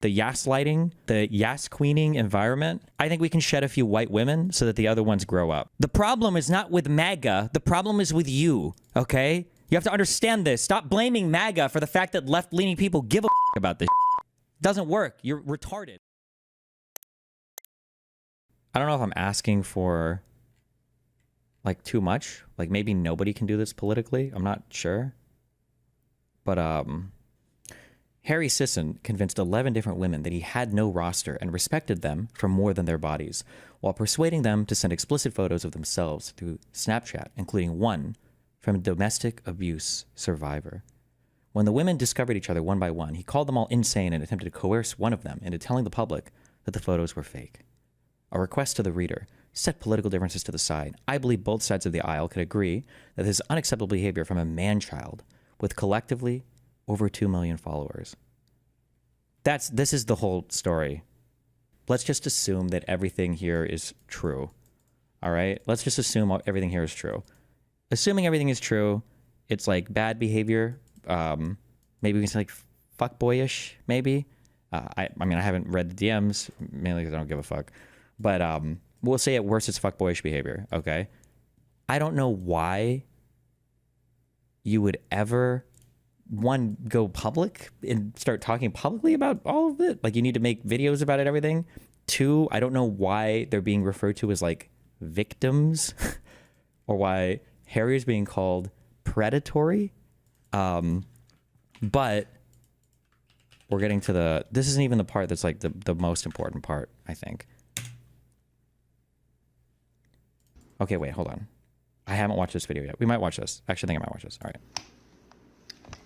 the gaslighting, the yas queening environment, I think we can shed a few white women so that the other ones grow up. The problem is not with MAGA. The problem is with you, okay? You have to understand this. Stop blaming MAGA for the fact that left-leaning people give a about this. It doesn't work. You're retarded. I don't know if I'm asking for, like, too much. Like, maybe nobody can do this politically. I'm not sure. But, Harry Sisson convinced 11 different women that he had no roster and respected them for more than their bodies, while persuading them to send explicit photos of themselves through Snapchat, including one from a domestic abuse survivor. When the women discovered each other one by one, he called them all insane and attempted to coerce one of them into telling the public that the photos were fake. A request to the reader: set political differences to the side. I believe both sides of the aisle could agree that this is unacceptable behavior from a man-child with collectively over 2 million followers. This is the whole story. Let's just assume that everything here is true. All right? Let's just assume everything here is true. Assuming everything is true, it's like bad behavior. Maybe we can say like fuckboyish, maybe. I mean, I haven't read the DMs, mainly because I don't give a fuck. But we'll say at worst it's fuckboyish behavior, okay? I don't know why you would ever, one, go public and start talking publicly about all of it. Like, you need to make videos about it, everything. Two, I don't know why they're being referred to as, like, victims or why Harry is being called predatory. But we're getting to this isn't even the part that's, like, the most important part, I think. Okay, wait, hold on. I haven't watched this video yet. We might watch this. Actually, I think I might watch this. All right.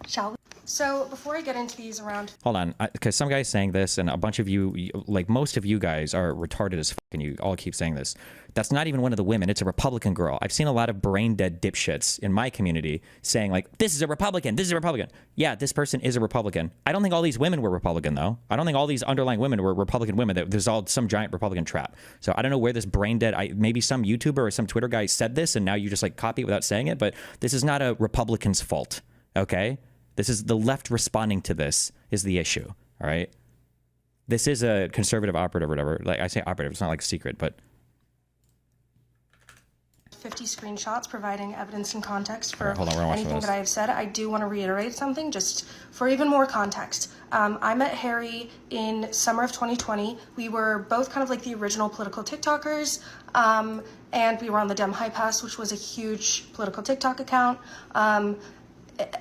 Shall we? So before I get into these around... Hold on, because some guy's saying this, and a bunch of you, like most of you guys, are retarded as fuck, and you all keep saying this. That's not even one of the women. It's a Republican girl. I've seen a lot of brain-dead dipshits in my community saying, like, this is a Republican, this is a Republican. Yeah, this person is a Republican. I don't think all these women were Republican, though. I don't think all these underlying women were Republican women. There's all some giant Republican trap. So I don't know where this brain-dead... maybe some YouTuber or some Twitter guy said this, and now you just, like, copy it without saying it, but this is not a Republican's fault, okay? This is the left responding to this is the issue, all right? This is a conservative operative or whatever. Like, I say operative, it's not like secret, but... 50 screenshots providing evidence and context for hold on, anything that I have said. I do want to reiterate something just for even more context. I met Harry in summer of 2020. We were both kind of like the original political TikTokers, and we were on the Dem High Pass, which was a huge political TikTok account.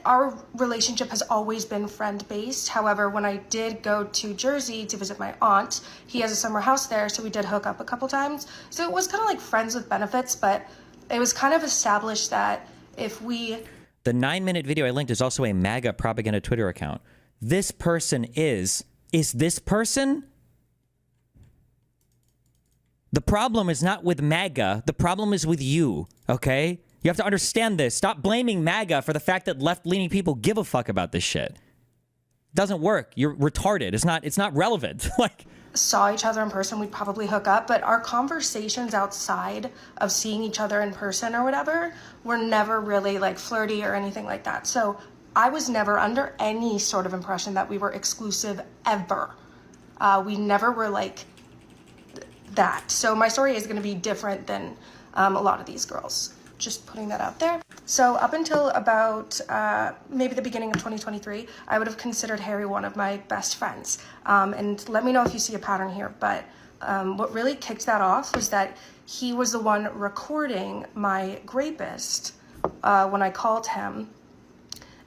Our relationship has always been friend-based. However, when I did go to Jersey to visit my aunt, he has a summer house there, so we did hook up a couple times. So it was kind of like friends with benefits, but it was kind of established that if we... The 9-minute video I linked is also a MAGA propaganda Twitter account. This person is this person? The problem is not with MAGA. The problem is with you, okay? You have to understand this. Stop blaming MAGA for the fact that left-leaning people give a fuck about this shit. It doesn't work. You're retarded. It's not relevant. Like, saw each other in person, we'd probably hook up, but our conversations outside of seeing each other in person or whatever were never really like flirty or anything like that. So I was never under any sort of impression that we were exclusive ever. We never were like that. So my story is going to be different than a lot of these girls. Just putting that out there. So up until about maybe the beginning of 2023, I would have considered Harry one of my best friends. And let me know if you see a pattern here. But what really kicked that off was that he was the one recording my rapist when I called him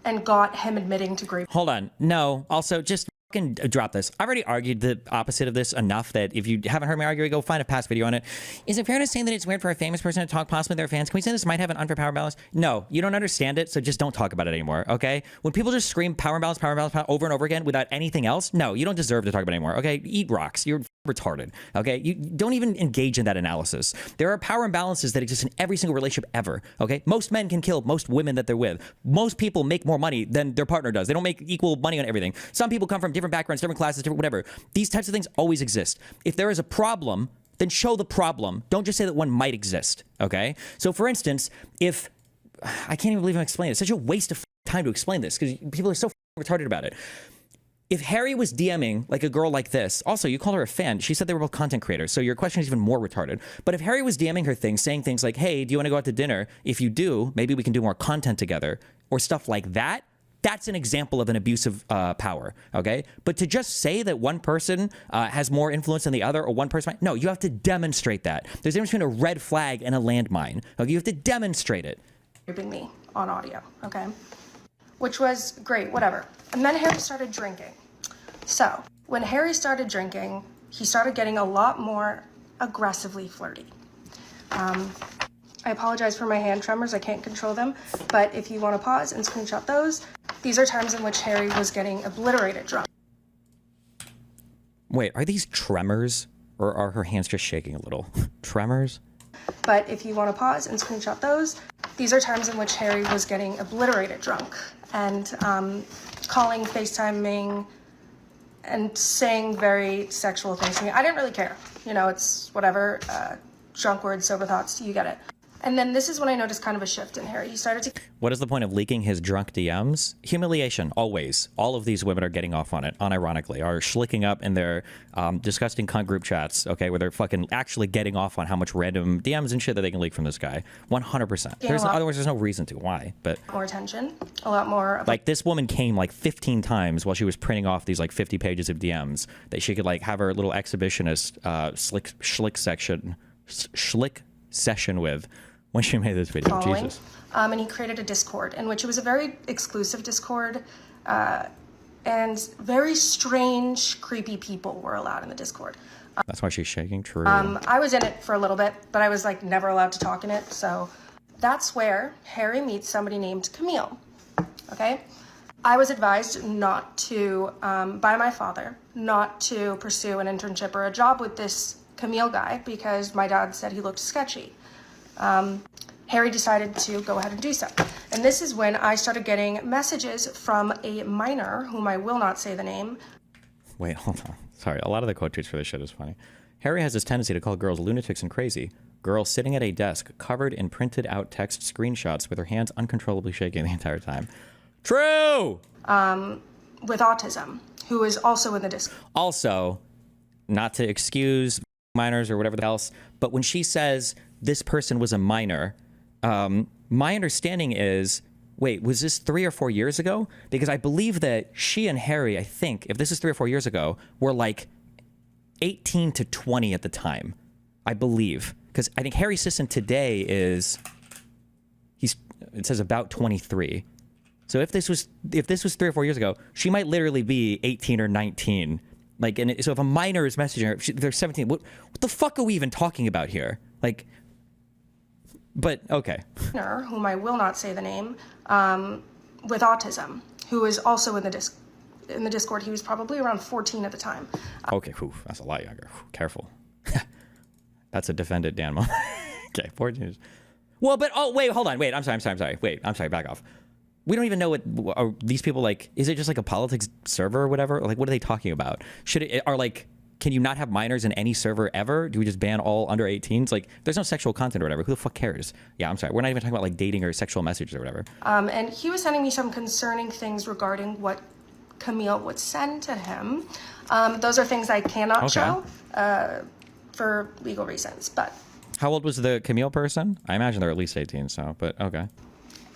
and got him admitting to rape. Hold on. No. Also, just fucking drop this. I've already argued the opposite of this enough that if you haven't heard me argue, go find a past video on it. Is it fair to say that it's weird for a famous person to talk possibly with their fans? Can we say this might have an unfair power balance? No, you don't understand it, so just don't talk about it anymore, okay? When people just scream power balance over and over again without anything else, no, you don't deserve to talk about it anymore, okay? Eat rocks. You're retarded, okay? You don't even engage in that analysis. There are power imbalances that exist in every single relationship ever, okay? Most men can kill most women that they're with. Most people make more money than their partner does. They don't make equal money on everything. Some people come from different backgrounds, different classes, different whatever. These types of things always exist. If there is a problem, then show the problem. Don't just say that one might exist, okay? So for instance, if... I can't even believe I'm explaining it. It's such a waste of time to explain this because people are so retarded about it. if Harry was DMing like a girl like this, also you called her a fan. She said they were both content creators. So your question is even more retarded. But if Harry was DMing her things, saying things like, hey, do you want to go out to dinner? If you do, maybe we can do more content together or stuff like that. That's an example of an abuse of power, okay? But to just say that one person has more influence than the other or one person, no, you have to demonstrate that. There's a difference between a red flag and a landmine. Okay, you have to demonstrate it. Raping me on audio, okay? Which was great, whatever. And then Harry started drinking. So when Harry started drinking, he started getting a lot more aggressively flirty. I apologize for my hand tremors. I can't control them. But if you want to pause and screenshot those, these are times in which Harry was getting obliterated drunk. Wait, are these tremors or are her hands just shaking a little? Tremors? But if you want to pause and screenshot those, these are times in which Harry was getting obliterated drunk and calling, FaceTiming, and saying very sexual things to me. I didn't really care. You know, it's whatever. Drunk words, sober thoughts, you get it. And then this is when I noticed kind of a shift in Harry. He started to... What is the point of leaking his drunk DMs? Humiliation, always. All of these women are getting off on it, unironically, are schlicking up in their disgusting cunt group chats, okay, where they're fucking actually getting off on how much random DMs and shit that they can leak from this guy. 100%. Otherwise, there's no reason to. Why? But more attention, a lot more... Like, this woman came like 15 times while she was printing off these like 50 pages of DMs that she could like have her little exhibitionist schlick session with when she made this video. Following. Jesus. And he created a Discord in which it was a very exclusive Discord, and very strange, creepy people were allowed in the Discord. That's why she's shaking. True. I was in it for a little bit, but I was like never allowed to talk in it. So that's where Harry meets somebody named Camille. Okay. I was advised not to, by my father, not to pursue an internship or a job with this Camille guy because my dad said he looked sketchy. Harry decided to go ahead and do so. And this is when I started getting messages from a minor, whom I will not say the name. Wait, hold on. Sorry, a lot of the quote tweets for this shit is funny. Harry has this tendency to call girls lunatics and crazy. Girl sitting at a desk covered in printed out text screenshots with her hands uncontrollably shaking the entire time. True! With autism, who is also in the Discord. Also, not to excuse minors or whatever else, but when she says this person was a minor, my understanding is, wait, was this 3 or 4 years ago? Because I believe that she and Harry, I think, if this is 3 or 4 years ago, were like 18 to 20 at the time, I believe. Because I think Harry Sisson today is, it says about 23. So if this was 3 or 4 years ago, she might literally be 18 or 19. Like, and so if a minor is messaging her, they're 17. What the fuck are we even talking about here? Like, but okay. Whom I will not say the name, with autism, who is also in the Discord. He was probably around 14 at the time. Okay, whew, that's a lot younger. Whew, careful. That's a defended Dan mom. Okay, 14. Well, but oh wait, hold on, wait. I'm sorry. Wait, I'm sorry. Back off. We don't even know what are these people like. Is it just like a politics server or whatever? Like, what are they talking about? Can you not have minors in any server ever? Do we just ban all under 18s? Like, there's no sexual content or whatever. Who the fuck cares? Yeah, I'm sorry. We're not even talking about like dating or sexual messages or whatever. And he was sending me some concerning things regarding what Camille would send to him. Those are things I cannot show for legal reasons. But how old was the Camille person? I imagine they're at least 18. So, but okay.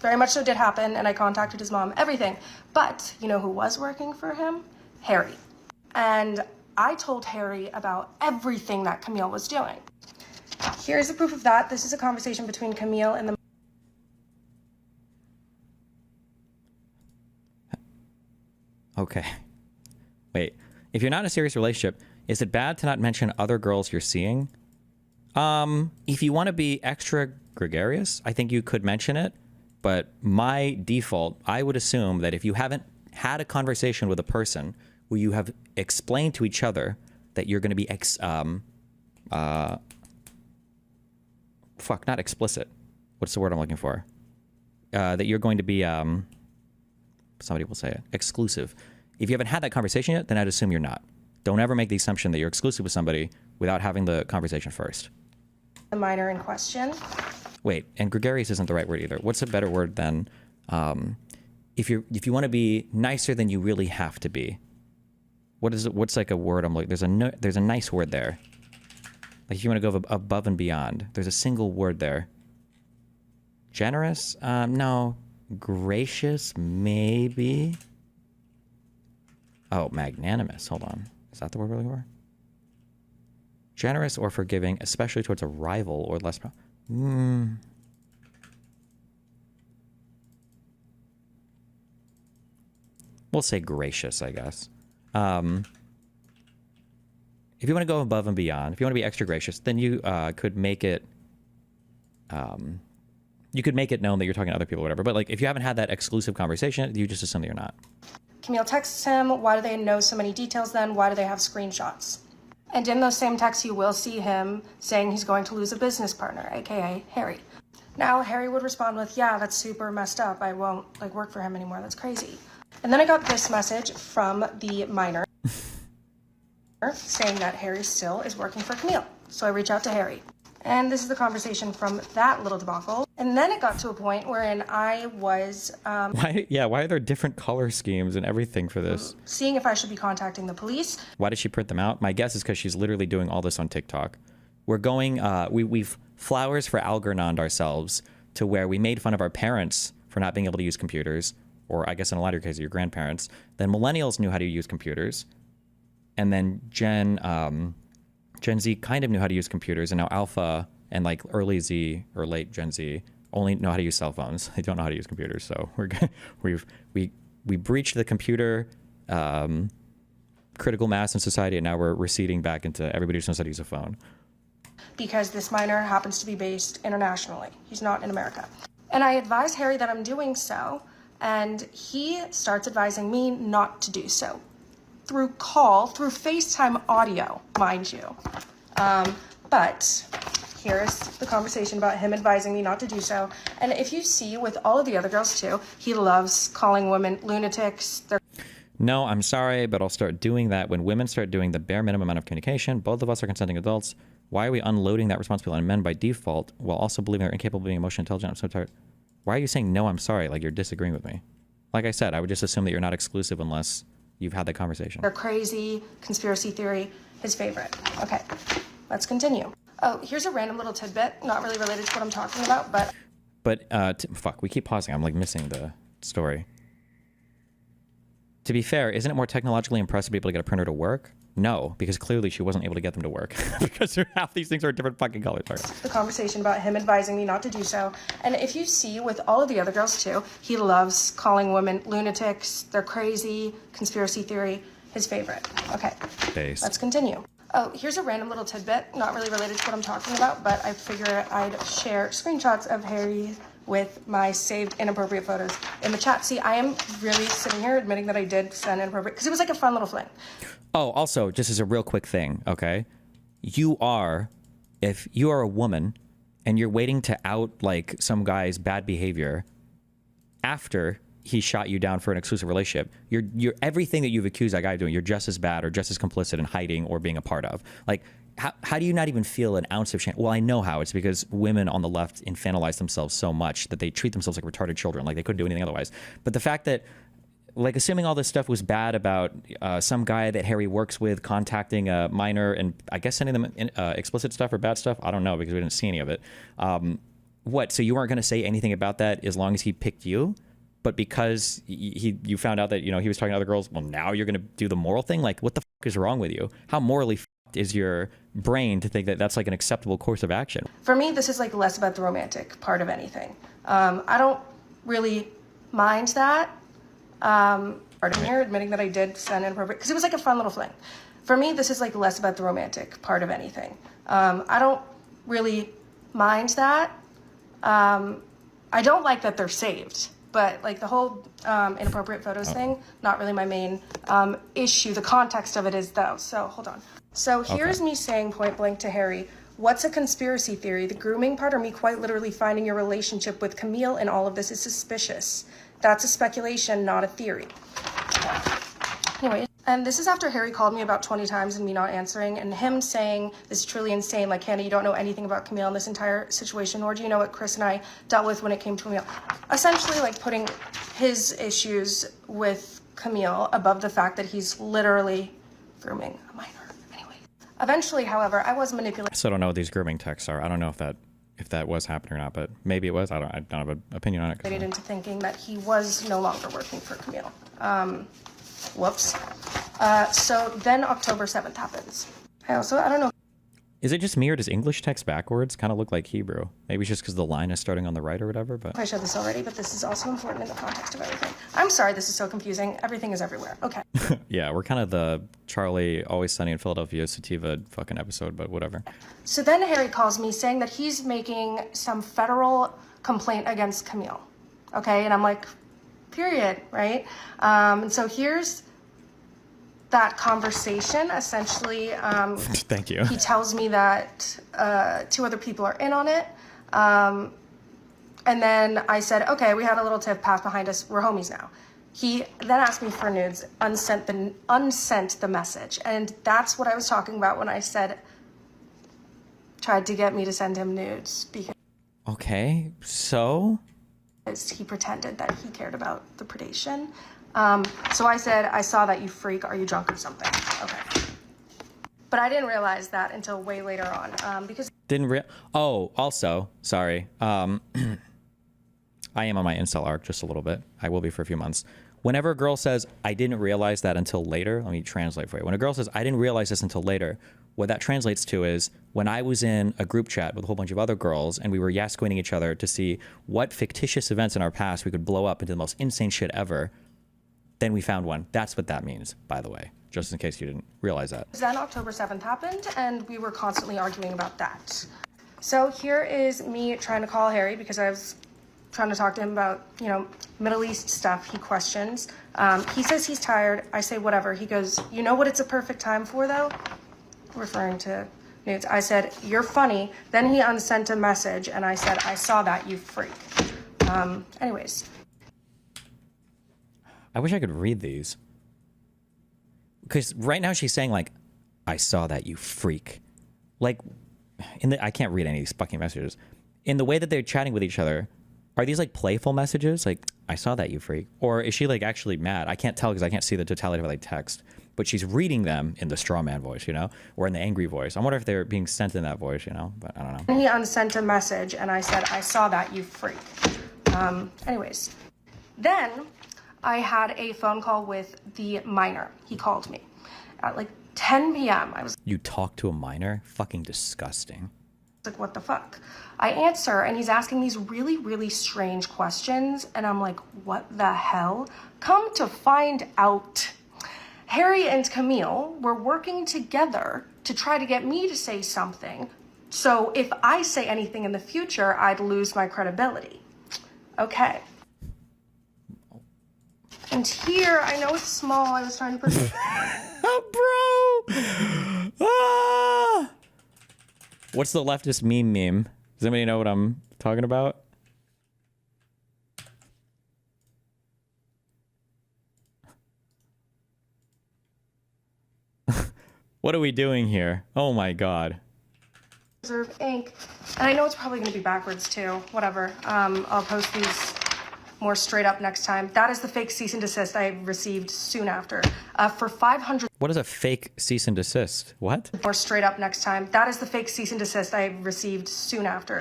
Very much so did happen, and I contacted his mom, everything. But you know who was working for him? Harry. And I told Harry about everything that Camille was doing. Here's the proof of that. This is a conversation between Camille and the... Okay. Wait. If you're not in a serious relationship, is it bad to not mention other girls you're seeing? If you want to be extra gregarious, I think you could mention it. But my default, I would assume that if you haven't had a conversation with a person where you have explained to each other that you're going to be not explicit. What's the word I'm looking for? That you're going to be, somebody will say it, exclusive. If you haven't had that conversation yet, then I'd assume you're not. Don't ever make the assumption that you're exclusive with somebody without having the conversation first. The minor in question. Wait, and gregarious isn't the right word either. What's a better word than if you want to be nicer than you really have to be? What is it? What's like a word? I'm like, there's a nice word there. Like if you want to go above and beyond, there's a single word there. Generous? No. Gracious? Maybe. Oh, magnanimous. Hold on. Is that the word we're looking for? Generous or forgiving, especially towards a rival or less. We'll say gracious, I guess. If you want to go above and beyond, if you want to be extra gracious, then you could make it. You could make it known that you're talking to other people or whatever. But like, if you haven't had that exclusive conversation, you just assume that you're not. Camille texts him, why do they know so many details then? Why do they have screenshots? And in those same texts, you will see him saying he's going to lose a business partner, aka Harry. Now, Harry would respond with, yeah, that's super messed up. I won't like work for him anymore. That's crazy. And then I got this message from the minor saying that Harry still is working for Camille. So I reach out to Harry. And this is the conversation from that little debacle. And then it got to a point wherein I was... why are there different color schemes and everything for this? Seeing if I should be contacting the police. Why did she print them out? My guess is because she's literally doing all this on TikTok. We're going... We've flowers for Algernon ourselves to where we made fun of our parents for not being able to use computers. Or I guess in a lot of cases, your grandparents. Then millennials knew how to use computers. And then Gen Z kind of knew how to use computers, and now Alpha and like early Z or late Gen Z only know how to use cell phones. They don't know how to use computers. So we breached the computer critical mass in society, and now we're receding back into everybody just knows how to use a phone. Because this minor happens to be based internationally. He's not in America. And I advise Harry that I'm doing so, and he starts advising me not to do so. Through FaceTime audio, mind you. But here's the conversation about him advising me not to do so. And if you see with all of the other girls too, he loves calling women lunatics. No, I'm sorry, but I'll start doing that when women start doing the bare minimum amount of communication. Both of us are consenting adults. Why are we unloading that responsibility on men by default while also believing they're incapable of being emotionally intelligent? I'm so tired. Why are you saying, no, I'm sorry, like you're disagreeing with me? Like I said, I would just assume that you're not exclusive unless you've had that conversation. They're crazy, conspiracy theory, his favorite. Okay, let's continue. Oh, here's a random little tidbit, not really related to what I'm talking about, but... Fuck, we keep pausing. I'm like missing the story. To be fair, isn't it more technologically impressive to be able to get a printer to work? No, because clearly she wasn't able to get them to work because half these things are different fucking colors. Sorry. The conversation about him advising me not to do so. And if you see with all of the other girls too, he loves calling women lunatics, they're crazy, conspiracy theory, his favorite. Okay, let's continue. Oh, here's a random little tidbit, not really related to what I'm talking about, but I figured I'd share screenshots of Harry with my saved inappropriate photos in the chat. See, I am really sitting here admitting that I did send inappropriate, because it was like a fun little fling. Oh, also, just as a real quick thing, okay? If you are a woman and you're waiting to out like some guy's bad behavior after he shot you down for an exclusive relationship, you're everything that you've accused that guy of doing, you're just as bad or just as complicit in hiding or being a part of. Like, how do you not even feel an ounce of shame? Well, I know how. It's because women on the left infantilize themselves so much that they treat themselves like retarded children, like they couldn't do anything otherwise. But the fact that, like, assuming all this stuff was bad about some guy that Harry works with contacting a minor and I guess sending them explicit stuff or bad stuff, I don't know because we didn't see any of it. What? So you weren't going to say anything about that as long as he picked you? But because you found out that, you know, he was talking to other girls, well, now you're going to do the moral thing? Like, what the fuck is wrong with you? How morally fucked is your brain to think that that's like an acceptable course of action? For me, this is like less about the romantic part of anything. I don't really mind that. Pardon me, admitting that I did send inappropriate, because it was like a fun little fling. For me, this is like less about the romantic part of anything. I don't really mind that. I don't like that they're saved. But like the whole inappropriate photos thing, not really my main issue. The context of it is though. So hold on. So here's me saying point blank to Harry, what's a conspiracy theory? The grooming part or me quite literally finding your relationship with Camille and all of this is suspicious. That's a speculation, not a theory. Anyway, and this is after Harry called me about 20 times and me not answering, and him saying, this is truly insane, like, Hannah, you don't know anything about Camille in this entire situation, nor do you know what Chris and I dealt with when it came to Camille. Essentially, like, putting his issues with Camille above the fact that he's literally grooming a minor. Anyway, eventually, however, I was manipulated I still don't know what these grooming texts are. I don't know if that was happening or not, but maybe it was. I don't have an opinion on it. into thinking that he was no longer working for Camille. Whoops. So then October 7th happens. I don't know. Is it just me or does English text backwards kind of look like Hebrew? Maybe it's just because the line is starting on the right or whatever, but... I showed this already, but this is also important in the context of everything. I'm sorry this is so confusing. Everything is everywhere. Okay. Yeah, we're kind of the Charlie Always Sunny in Philadelphia Sativa fucking episode, but whatever. So then Harry calls me saying that he's making some federal complaint against Camille. Okay, and I'm like, period, right? And so here's that conversation. Essentially, thank you. He tells me that 2 other people are in on it. And then I said, okay, we had a little tiff pass behind us. We're homies now. He then asked me for nudes, unsent the message. And that's what I was talking about when I said, tried to get me to send him nudes. Because okay, so? He pretended that he cared about the predation. So I said, I saw that, you freak. Are you drunk or something? Okay. But I didn't realize that until way later on, because... also, sorry. I am on my incel arc just a little bit. I will be for a few months. Whenever a girl says, I didn't realize that until later, let me translate for you. When a girl says, I didn't realize this until later, what that translates to is when I was in a group chat with a whole bunch of other girls and we were yasquinning each other to see what fictitious events in our past we could blow up into the most insane shit ever, then we found one. That's what that means, by the way, just in case you didn't realize that. Then October 7th happened, and we were constantly arguing about that. So here is me trying to call Harry because I was trying to talk to him about, Middle East stuff. He questions. He says he's tired. I say whatever. He goes, you know what it's a perfect time for, though? Referring to nudes. I said, you're funny. Then he unsent a message, and I said, I saw that, you freak. Anyways. I wish I could read these. Because right now she's saying, like, I saw that, you freak. Like, I can't read any of these fucking messages. In the way that they're chatting with each other, are these, like, playful messages? Like, I saw that, you freak. Or is she, like, actually mad? I can't tell because I can't see the totality of, like, text. But she's reading them in the straw man voice, or in the angry voice. I wonder if they're being sent in that voice, but I don't know. And he unsent a message, and I said, I saw that, you freak. Anyways. Then I had a phone call with the minor. He called me at like 10 p.m. You talked to a minor? Fucking disgusting. Like, what the fuck? I answer, and he's asking these really, really strange questions, and I'm like, what the hell? Come to find out, Harry and Camille were working together to try to get me to say something, so if I say anything in the future, I'd lose my credibility. Okay. And here, I know it's small, I was trying to put... Oh, bro! Ah! What's the leftist meme? Does anybody know what I'm talking about? What are we doing here? Oh my god. Reserve ink. And I know it's probably going to be backwards too. Whatever. I'll post these more straight up next time. That is the fake cease and desist I received soon after. For 500... What is a fake cease and desist? What? More straight up next time. That is the fake cease and desist I received soon after.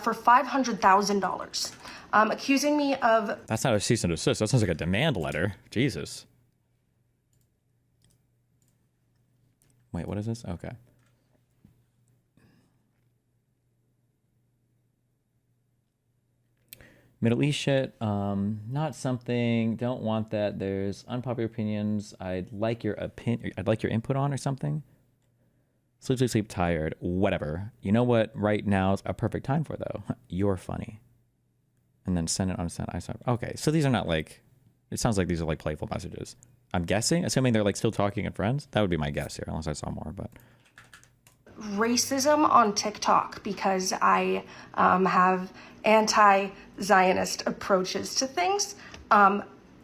For $500,000. Accusing me of... That's not a cease and desist. That sounds like a demand letter. Jesus. Wait, what is this? Okay. Middle East shit, not something, don't want that. There's unpopular opinions I'd like your input on or something. Sleep, sleep, sleep, tired, whatever. You know what right now is a perfect time for, though? You're funny. And then send it on send. Okay, so these are not like, it sounds like these are like playful messages. I'm guessing, assuming they're like still talking and friends. That would be my guess here, unless I saw more, but. Racism on TikTok because I have anti-Zionist approaches to things,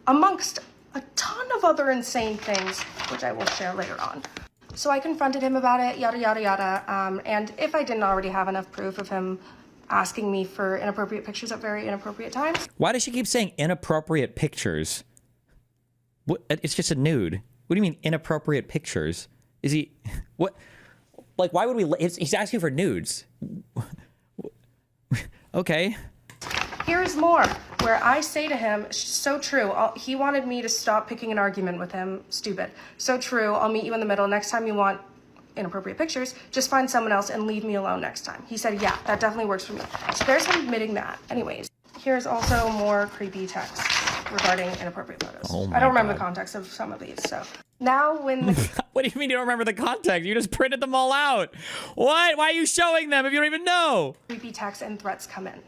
amongst a ton of other insane things, which I will share later on. So I confronted him about it, yada, yada, yada, and if I didn't already have enough proof of him asking me for inappropriate pictures at very inappropriate times. Why does she keep saying inappropriate pictures? What, it's just a nude. What do you mean inappropriate pictures? Is he what? Like, why would we? He's asking for nudes. Okay. Here's more, where I say to him, so true. He wanted me to stop picking an argument with him. Stupid. So true. I'll meet you in the middle. Next time you want inappropriate pictures, just find someone else and leave me alone next time. He said, yeah, that definitely works for me. So there's him admitting that. Anyways, here's also more creepy text regarding inappropriate photos. Oh I don't remember God. the context of some of these. So now when the What do you mean you don't remember the context? You just printed them all out. What? Why are you showing them if you don't even know? creepy texts and threats come in,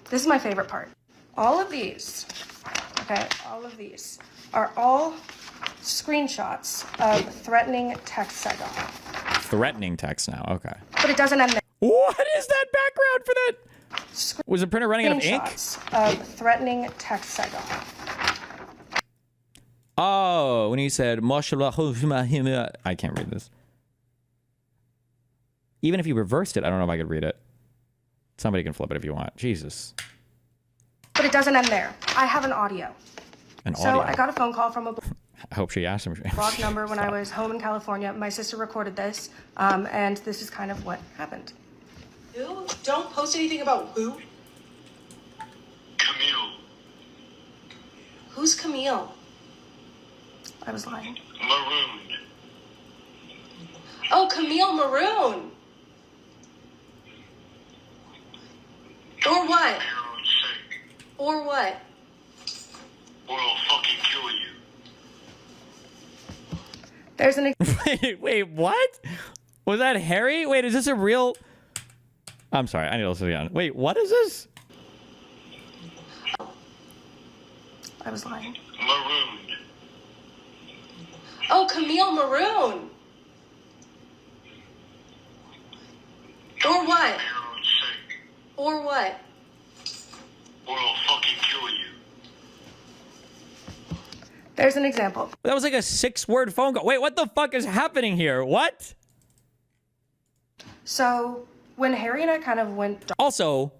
this is my favorite part. All of these, okay, all of these are all screenshots of threatening texts I got. Threatening text now. Okay. But it doesn't end there. What is that background for that? Was the printer running out of ink? Screenshots of threatening texts I got. Oh, when you said, I can't read this. Even if you reversed it, I don't know if I could read it. Somebody can flip it if you want. Jesus. But it doesn't end there. I have an audio. Audio. I got a phone call from a I hope she asked him. block number when I was home in California. My sister recorded this, and this is kind of what happened. Who? Don't post anything about who? Camille. Who's Camille? I was lying. Marooned. Oh, Camille Maroon. Or what? For your own sake. Or what? Or I'll fucking kill you. There's an Wait, what? Was that Harry? Wait, is this a real... I'm sorry, I need to listen again. Wait, what is this? I was lying. Marooned. Oh, Camille Maroon. Or what? For your own sake. Or what? Or I'll fucking kill you. There's an example. That was like a 6-word phone call. Wait, what the fuck is happening here? What? So when Harry and I kind of went Also,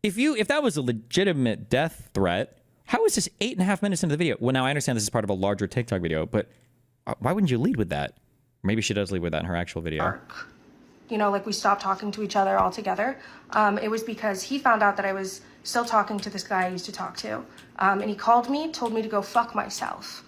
if that was a legitimate death threat, how is this 8.5 minutes into the video? Well, now I understand this is part of a larger TikTok video, but why wouldn't you lead with that? Maybe she does lead with that in her actual video. dark, you know, like we stopped talking to each other altogether, it was because he found out that I was still talking to this guy I used to talk to. And he called me, told me to go fuck myself.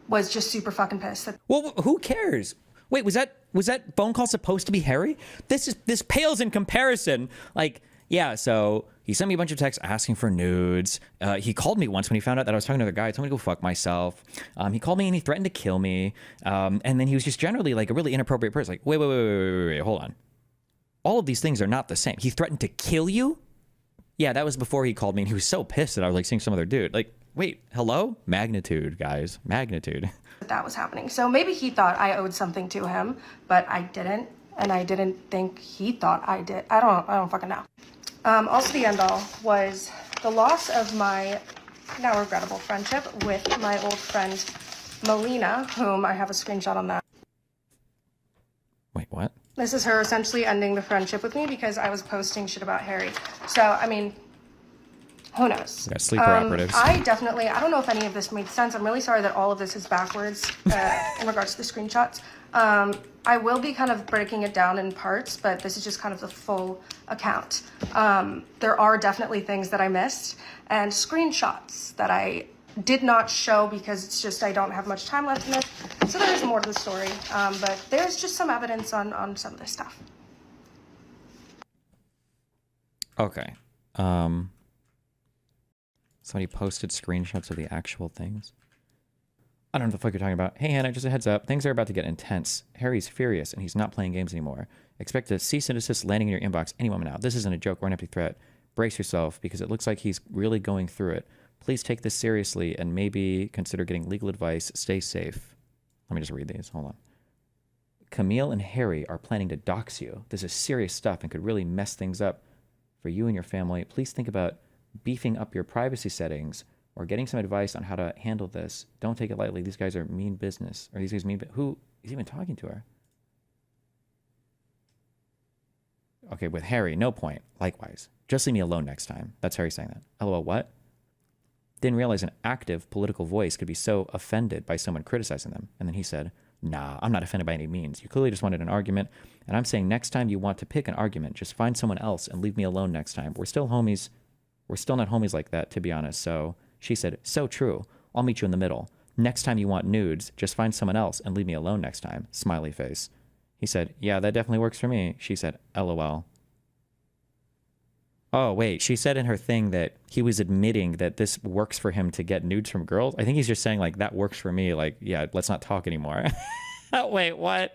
Was just super fucking pissed. Well, who cares? Wait, was that phone call supposed to be Harry? This pales in comparison. Like, yeah, so he sent me a bunch of texts asking for nudes. He called me once when he found out that I was talking to another guy. He told me to go fuck myself. He called me and he threatened to kill me. And then he was just generally like a really inappropriate person. Like, wait, hold on. All of these things are not the same. He threatened to kill you? Yeah, that was before he called me, and he was so pissed that I was like seeing some other dude. Like, wait, hello? Magnitude, guys. Magnitude. That was happening. So maybe he thought I owed something to him, but I didn't. And I didn't think he thought I did. I don't fucking know. Also the end all was the loss of my now regrettable friendship with my old friend Melina, whom I have a screenshot on that. Wait, what? This is her essentially ending the friendship with me because I was posting shit about Harry. So, I mean, who knows? We got sleeper operatives. I don't know if any of this made sense. I'm really sorry that all of this is backwards in regards to the screenshots. I will be kind of breaking it down in parts, but this is just kind of the full account. There are definitely things that I missed and screenshots that I did not show because it's just I don't have much time left in this. So there is more to the story, but there's just some evidence on some of this stuff. Okay. Somebody posted screenshots of the actual things. I don't know what the fuck you're talking about. Hey, Hannah, just a heads up. Things are about to get intense. Harry's furious, and he's not playing games anymore. Expect a cease and desist landing in your inbox any moment now. This isn't a joke or an empty threat. Brace yourself, because it looks like he's really going through it. Please take this seriously, and maybe consider getting legal advice. Stay safe. Let me just read these. Hold on. Camille and Harry are planning to dox you. This is serious stuff and could really mess things up for you and your family. Please think about beefing up your privacy settings or getting some advice on how to handle this. Don't take it lightly. These guys are mean business. Or these guys mean... Who is even talking to her? Okay, with Harry, no point. Likewise. Just leave me alone next time. That's Harry saying that. LOL, what? Didn't realize an active political voice could be so offended by someone criticizing them. And then he said, Nah, I'm not offended by any means. You clearly just wanted an argument. And I'm saying next time you want to pick an argument, just find someone else and leave me alone next time. We're still homies. We're still not homies like that, to be honest. So she said, so true. I'll meet you in the middle. Next time you want nudes, just find someone else and leave me alone next time. Smiley face. He said, yeah, that definitely works for me. She said, LOL. Oh, wait. She said in her thing that he was admitting that this works for him to get nudes from girls. I think he's just saying, like, that works for me. Like, yeah, let's not talk anymore. Wait, what?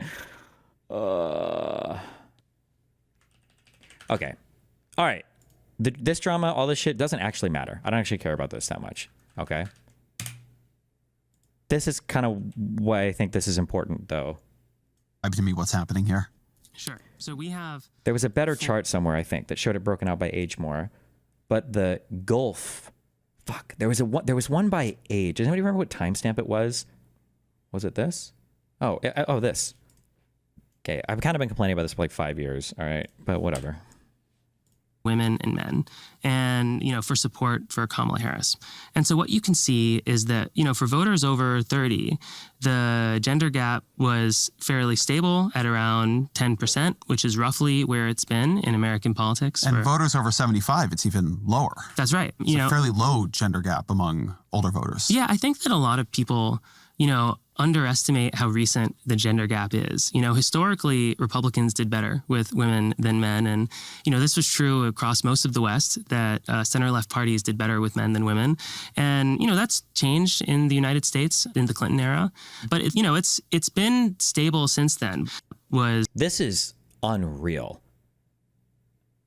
Okay. All right. This drama, all this shit doesn't actually matter. I don't actually care about this that much. Okay. This is kind of why I think this is important, though. To me, what's happening here? Sure. So we have... There was a better chart somewhere, I think, that showed it broken out by age more. But the gulf... Fuck. There was one by age. Does anybody remember what timestamp it was? Was it this? Oh, this. Okay, I've kind of been complaining about this for like 5 years, all right? But whatever. Women and men, and, you know, for support for Kamala Harris. And so what you can see is that, you know, for voters over 30, the gender gap was fairly stable at around 10%, which is roughly where it's been in American politics. And voters over 75, it's even lower. That's right. It's a fairly low gender gap among older voters. Yeah, I think that a lot of people, you know, underestimate how recent the gender gap is. You know, historically, Republicans did better with women than men. And, you know, this was true across most of the West, that center-left parties did better with men than women. And, you know, that's changed in the United States in the Clinton era. But, it's been stable since then. This is unreal.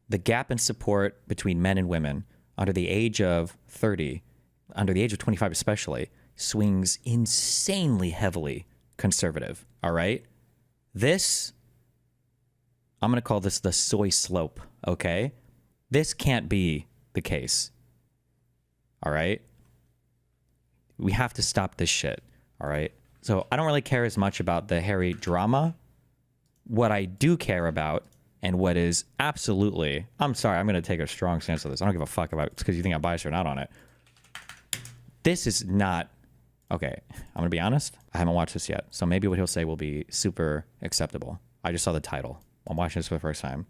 The gap in support between men and women under the age of 30, under the age of 25 especially, swings insanely heavily conservative, all right? This, I'm going to call this the soy slope, okay? This can't be the case, all right? We have to stop this shit, all right? So I don't really care as much about the Harry drama. What I do care about, and what is absolutely, I'm sorry, I'm going to take a strong stance on this. I don't give a fuck about it because you think I'm biased or not on it. This is not... Okay, I'm going to be honest. I haven't watched this yet, so maybe what he'll say will be super acceptable. I just saw the title. I'm watching this for the first time.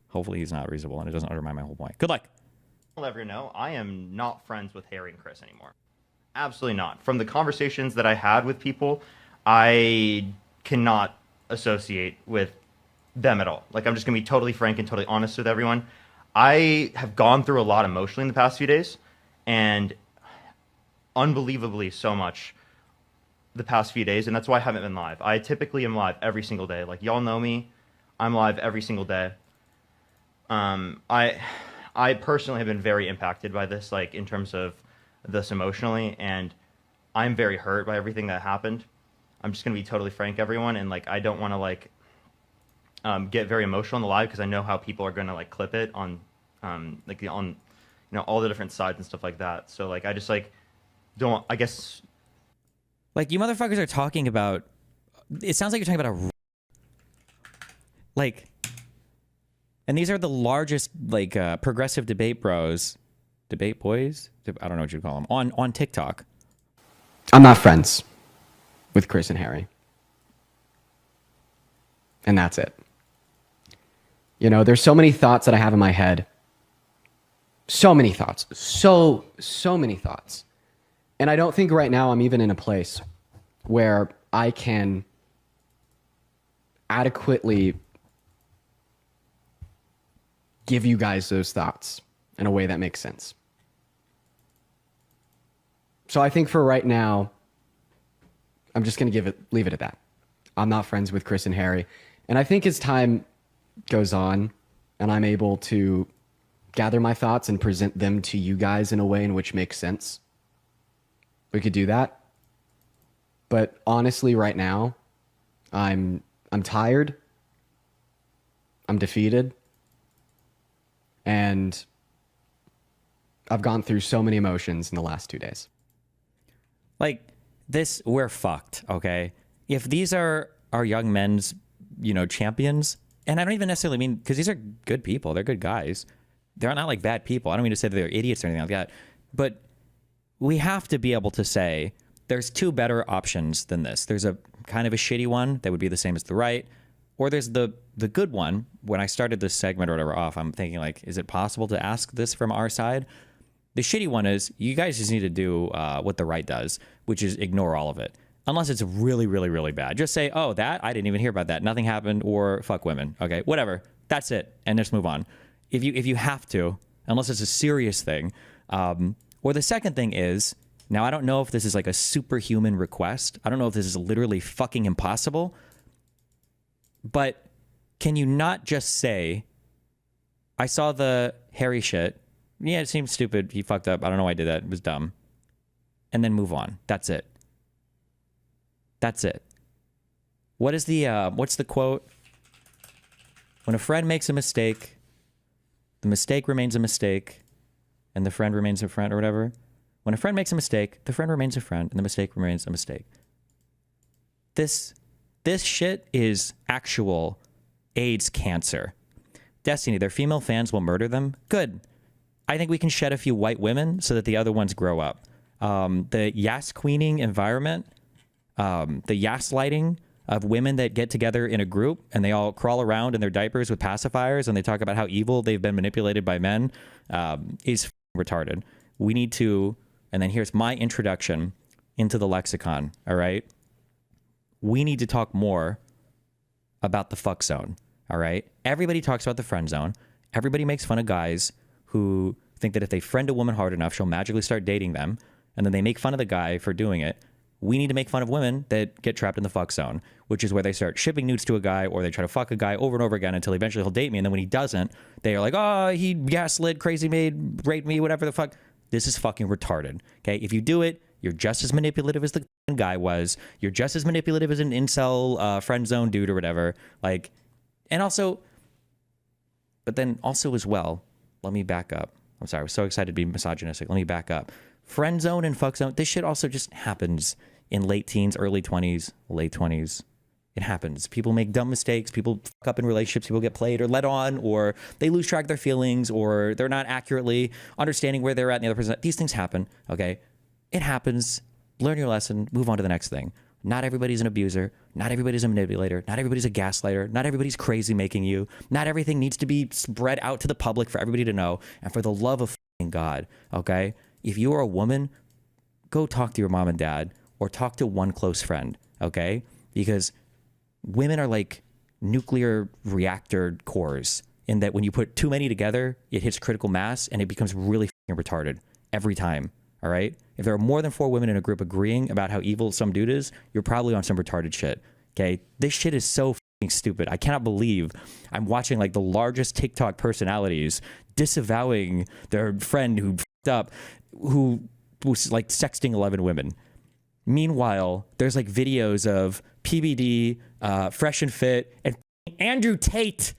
Hopefully he's not reasonable and it doesn't undermine my whole point. Good luck. I'll ever know, I am not friends with Harry and Chris anymore. Absolutely not. From the conversations that I had with people, I cannot associate with them at all. Like, I'm just going to be totally frank and totally honest with everyone. I have gone through a lot emotionally in the past few days, and unbelievably so much the past few days, and that's why I haven't been live. I typically am live every single day. Like, y'all know me. I'm live every single day. I personally have been very impacted by this, like, in terms of this emotionally, and I'm very hurt by everything that happened. I'm just going to be totally frank, everyone, and, like, I don't want to, like, get very emotional on the live because I know how people are going to, like, clip it on, like, on, you know, all the different sides and stuff like that. So, like, I just, like, don't, I guess. Like, you motherfuckers are talking about, it sounds like you're talking about like, and these are the largest, like, progressive debate boys, I don't know what you'd call them, on TikTok. I'm not friends with Chris and Harry. And that's it. You know, there's so many thoughts that I have in my head. So many thoughts. So many thoughts. And I don't think right now I'm even in a place where I can adequately give you guys those thoughts in a way that makes sense. So I think for right now, I'm just going to leave it at that. I'm not friends with Chris and Harry. And I think as time goes on and I'm able to gather my thoughts and present them to you guys in a way in which makes sense, we could do that. But honestly, right now, I'm tired. I'm defeated. And I've gone through so many emotions in the last 2 days. Like, this, we're fucked, okay? If these are our young men's, you know, champions, and I don't even necessarily mean, because these are good people, they're good guys. They're not like bad people. I don't mean to say that they're idiots or anything like that. But we have to be able to say there's two better options than this. There's a kind of a shitty one that would be the same as the right, or there's the good one. When I started this segment or whatever off, I'm thinking like, is it possible to ask this from our side? The shitty one is you guys just need to do what the right does, which is ignore all of it. Unless it's really, really, really bad. Just say, oh, that? I didn't even hear about that. Nothing happened, or fuck women. Okay, whatever. That's it. And just move on. If you have to, unless it's a serious thing. Or the second thing is, now I don't know if this is like a superhuman request. I don't know if this is literally fucking impossible. But can you not just say, I saw the Harry shit. Yeah, it seems stupid. He fucked up. I don't know why I did that. It was dumb. And then move on. That's it. That's it. What is the, what's the quote? When a friend makes a mistake, the mistake remains a mistake, and the friend remains a friend, or whatever. When a friend makes a mistake, the friend remains a friend, and the mistake remains a mistake. This shit is actual AIDS cancer. Destiny, their female fans will murder them? Good. I think we can shed a few white women so that the other ones grow up. The yas queening environment, the yas lighting of women that get together in a group and they all crawl around in their diapers with pacifiers and they talk about how evil they've been manipulated by men, is retarded. We need to, and then here's my introduction into the lexicon, all right? We need to talk more about the fuck zone, all right? Everybody talks about the friend zone. Everybody makes fun of guys who think that if they friend a woman hard enough, she'll magically start dating them, and then they make fun of the guy for doing it. We need to make fun of women that get trapped in the fuck zone, which is where they start shipping nudes to a guy or they try to fuck a guy over and over again until eventually he'll date me. And then when he doesn't, they are like, oh, he gaslit, crazy made, raped me, whatever the fuck. This is fucking retarded. Okay. If you do it, you're just as manipulative as the guy was. You're just as manipulative as an incel friend zone dude or whatever. Like, and also, but then also as well, let me back up. I'm sorry. I was so excited to be misogynistic. Let me back up. Friend zone and fuck zone, this shit also just happens in late teens, early 20s, late 20s. It happens. People make dumb mistakes. People fuck up in relationships. People get played or led on, or they lose track of their feelings, or they're not accurately understanding where they're at and the other person. These things happen, okay? It happens. Learn your lesson. Move on to the next thing. Not everybody's an abuser. Not everybody's a manipulator. Not everybody's a gaslighter. Not everybody's crazy making you. Not everything needs to be spread out to the public for everybody to know. And for the love of God, okay? If you are a woman, go talk to your mom and dad or talk to one close friend, okay? Because women are like nuclear reactor cores in that when you put too many together, it hits critical mass and it becomes really retarded every time, all right? If there are more than 4 women in a group agreeing about how evil some dude is, you're probably on some retarded shit, okay? This shit is so stupid. I cannot believe I'm watching like the largest TikTok personalities disavowing their friend who up, who was like sexting 11 women. Meanwhile, there's like videos of PBD, Fresh and Fit, and Andrew Tate,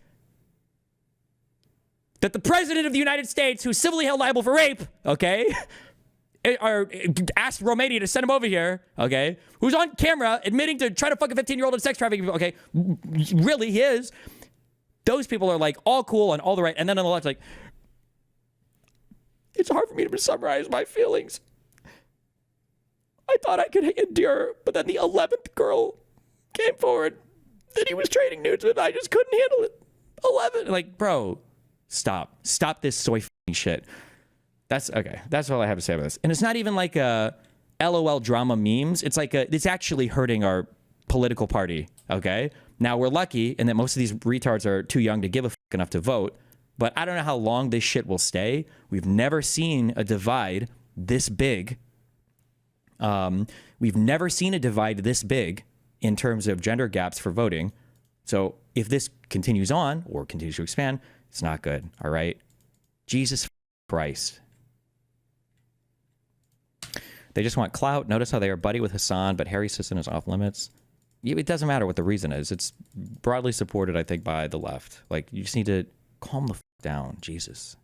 that the president of the United States, who's civilly held liable for rape, okay, are asked Romania to send him over here, okay, who's on camera admitting to trying to fuck a 15-year-old in sex trafficking, okay, really he is. Those people are like all cool and all the right, and then on the left, like, it's hard for me to summarize my feelings. I thought I could endure, but then the 11th girl came forward that he was trading nudes with. I just couldn't handle it. 11. Like, bro, stop. Stop this soy shit. That's okay. That's all I have to say about this. And it's not even like a LOL drama memes. It's like it's actually hurting our political party. Okay. Now we're lucky in that most of these retards are too young to give a fuck enough to vote. But I don't know how long this shit will stay. We've never seen a divide this big. We've never seen a divide this big in terms of gender gaps for voting. So if this continues on or continues to expand, it's not good. All right. Jesus Christ. They just want clout. Notice how they are buddy with Hassan, but Harry Sisson is off limits. It doesn't matter what the reason is. It's broadly supported, I think, by the left. Like, you just need to calm the down. Jesus.